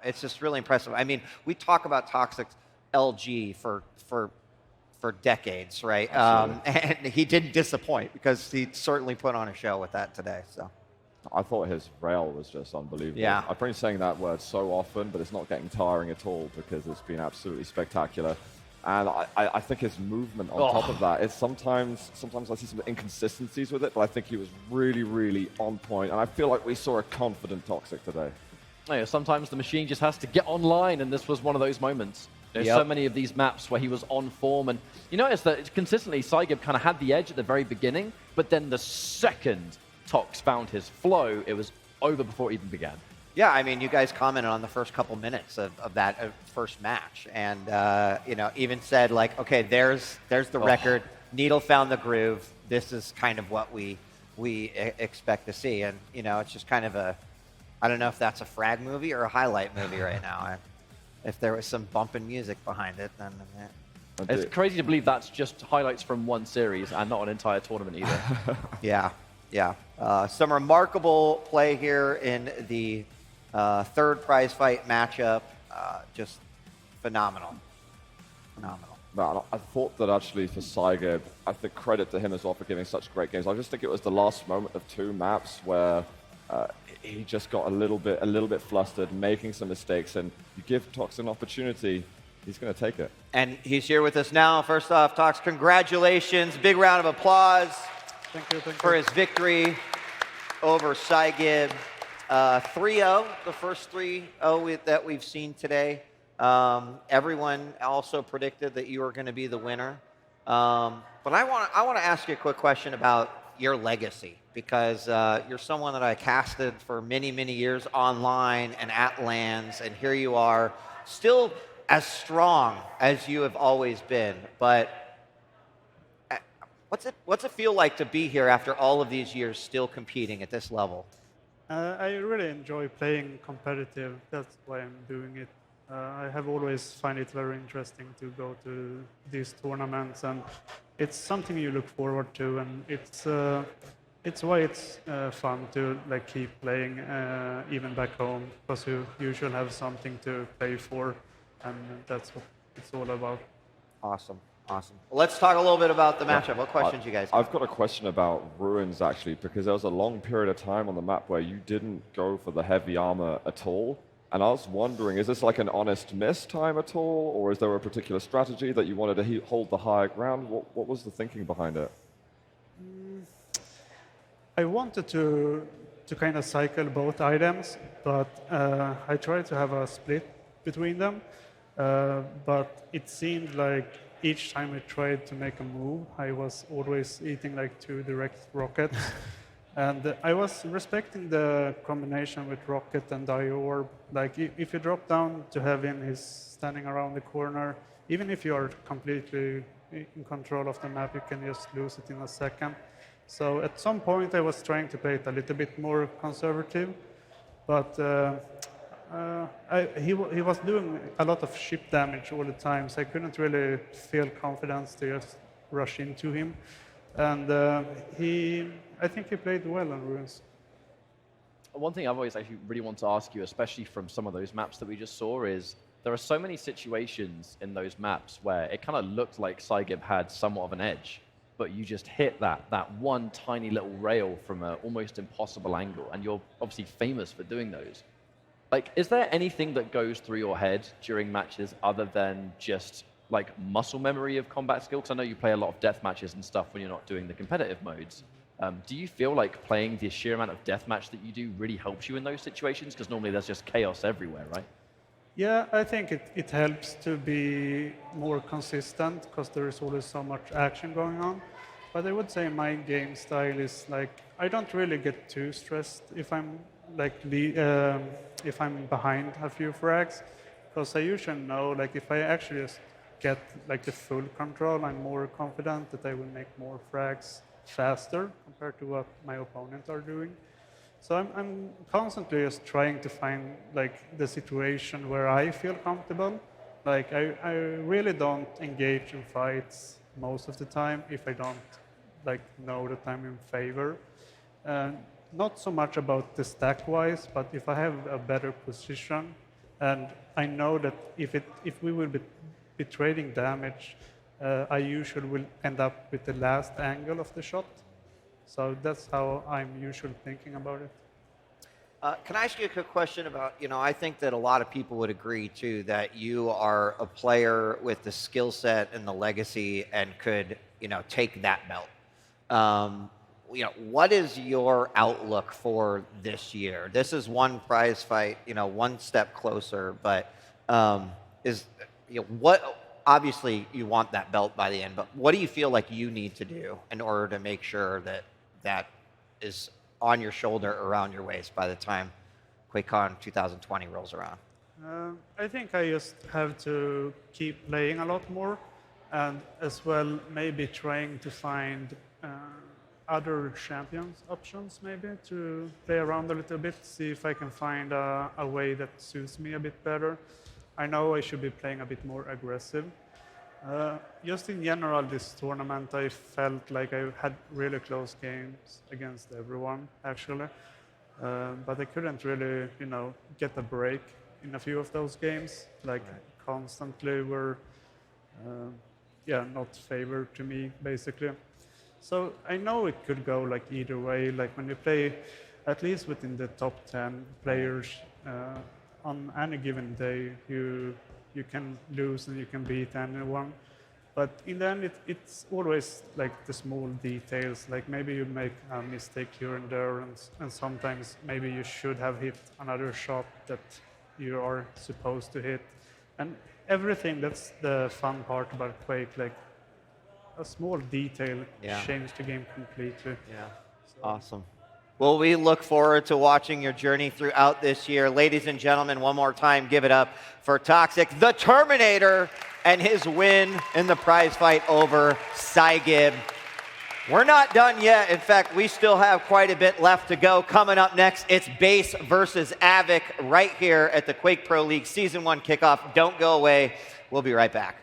It's just really impressive. I mean, we talk about Toxjq's LG for decades, right? And he didn't disappoint because he certainly put on a show with that today. So I thought his rail was just unbelievable. Yeah. I've been saying that word so often, but it's not getting tiring at all because it's been absolutely spectacular. And I think his movement on top of that, it's sometimes I see some inconsistencies with it, but I think he was really, really on point. And I feel like we saw a confident Toxjq today. Oh, yeah, sometimes the machine just has to get online, and this was one of those moments. There's so many of these maps where he was on form, and you notice that consistently PsyGib kind of had the edge at the very beginning, but then the second Tox found his flow, it was over before it even began. yeah, I mean, you guys commented on the first couple minutes of that first match, and you know, even said like, okay, there's the record. Needle found the groove. This is kind of what we expect to see, and you know, it's just kind of a, I don't know if that's a frag movie or a highlight movie right now. If there was some bumping music behind it, then it's crazy to believe that's just highlights from one series and not an entire tournament either. yeah. Some remarkable play here in the third prize fight matchup. Just phenomenal. Man, I thought that actually for PsyGib, I think credit to him as well for giving such great games. I just think it was the last moment of two maps where he just got a little bit flustered, making some mistakes, and you give Tox an opportunity, he's going to take it. And he's here with us now. First off, Tox, congratulations. Big round of applause for his victory over PsyGib. 3-0, the first 3-0 that we've seen today. Everyone also predicted that you were going to be the winner. But I want to ask you a quick question about your legacy, because you're someone that I casted for many, many years online and at LANs, and here you are, still as strong as you have always been. But what's it feel like to be here after all of these years still competing at this level? I really enjoy playing competitive. That's why I'm doing it. I have always find it very interesting to go to these tournaments, and it's something you look forward to, and it's why it's fun to like keep playing even back home, because you usually have something to play for, and that's what it's all about. Awesome. Well, let's talk a little bit about the matchup. What questions you guys have? I've got a question about Ruins, actually, because there was a long period of time on the map where you didn't go for the heavy armor at all. And I was wondering, is this like an honest miss time at all, or is there a particular strategy that you wanted to hold the higher ground? What was the thinking behind it? I wanted to kind of cycle both items, but I tried to have a split between them. But it seemed like each time I tried to make a move, I was always eating like 2 direct rockets. And I was respecting the combination with rocket and Diorb. Like if you drop down to have him, he's standing around the corner. Even if you are completely in control of the map, you can just lose it in a second. So at some point I was trying to play it a little bit more conservative, but he was doing a lot of ship damage all the time, so I couldn't really feel confidence to just rush into him. And I think he played well on Ruins. One thing I've always actually really want to ask you, especially from some of those maps that we just saw, is there are so many situations in those maps where it kind of looked like PsyGib had somewhat of an edge, but you just hit that one tiny little rail from an almost impossible angle, and you're obviously famous for doing those. Like, is there anything that goes through your head during matches other than just like muscle memory of combat skill? Because I know you play a lot of death matches and stuff when you're not doing the competitive modes. Do you feel like playing the sheer amount of deathmatch that you do really helps you in those situations? Because normally there's just chaos everywhere, right? Yeah, I think it helps to be more consistent, because there is always so much action going on. But I would say my game style is like, I don't really get too stressed if I'm like if I'm behind a few frags, because I usually know like if I actually just get like the full control, I'm more confident that I will make more frags faster compared to what my opponents are doing. So I'm constantly just trying to find like the situation where I feel comfortable. Like I really don't engage in fights most of the time if I don't like know that I'm in favor. Not so much about the stack wise, but if I have a better position, And I know that if we will be trading damage, I usually will end up with the last angle of the shot. So that's how I'm usually thinking about it. Can I ask you a quick question about, I think that a lot of people would agree, too, that you are a player with the skill set and the legacy and could, take that belt. What is your outlook for this year? This is one prize fight, one step closer, but obviously you want that belt by the end, but what do you feel like you need to do in order to make sure that that is on your shoulder, around your waist by the time QuakeCon 2020 rolls around? I think I just have to keep playing a lot more, and as well maybe trying to find other champions options maybe to play around a little bit, see if I can find a way that suits me a bit better. I know I should be playing a bit more aggressive. Just in general, this tournament, I felt like I had really close games against everyone, actually. But I couldn't really, get a break in a few of those games. Like, constantly were, not favored to me, basically. So I know it could go like either way. Like when you play, at least within the top 10 players, on any given day, you can lose and you can beat anyone. But in the end, it's always like the small details. Like maybe you make a mistake here and there, and sometimes maybe you should have hit another shot that you are supposed to hit. And everything, that's the fun part about Quake. Like a small detail changed the game completely. Yeah, awesome. Well, we look forward to watching your journey throughout this year. Ladies and gentlemen, one more time, give it up for Toxjq, the Terminator, and his win in the prize fight over PsyGib. We're not done yet. In fact, we still have quite a bit left to go. Coming up next, it's Base versus Avic right here at the Quake Pro League Season 1 kickoff. Don't go away. We'll be right back.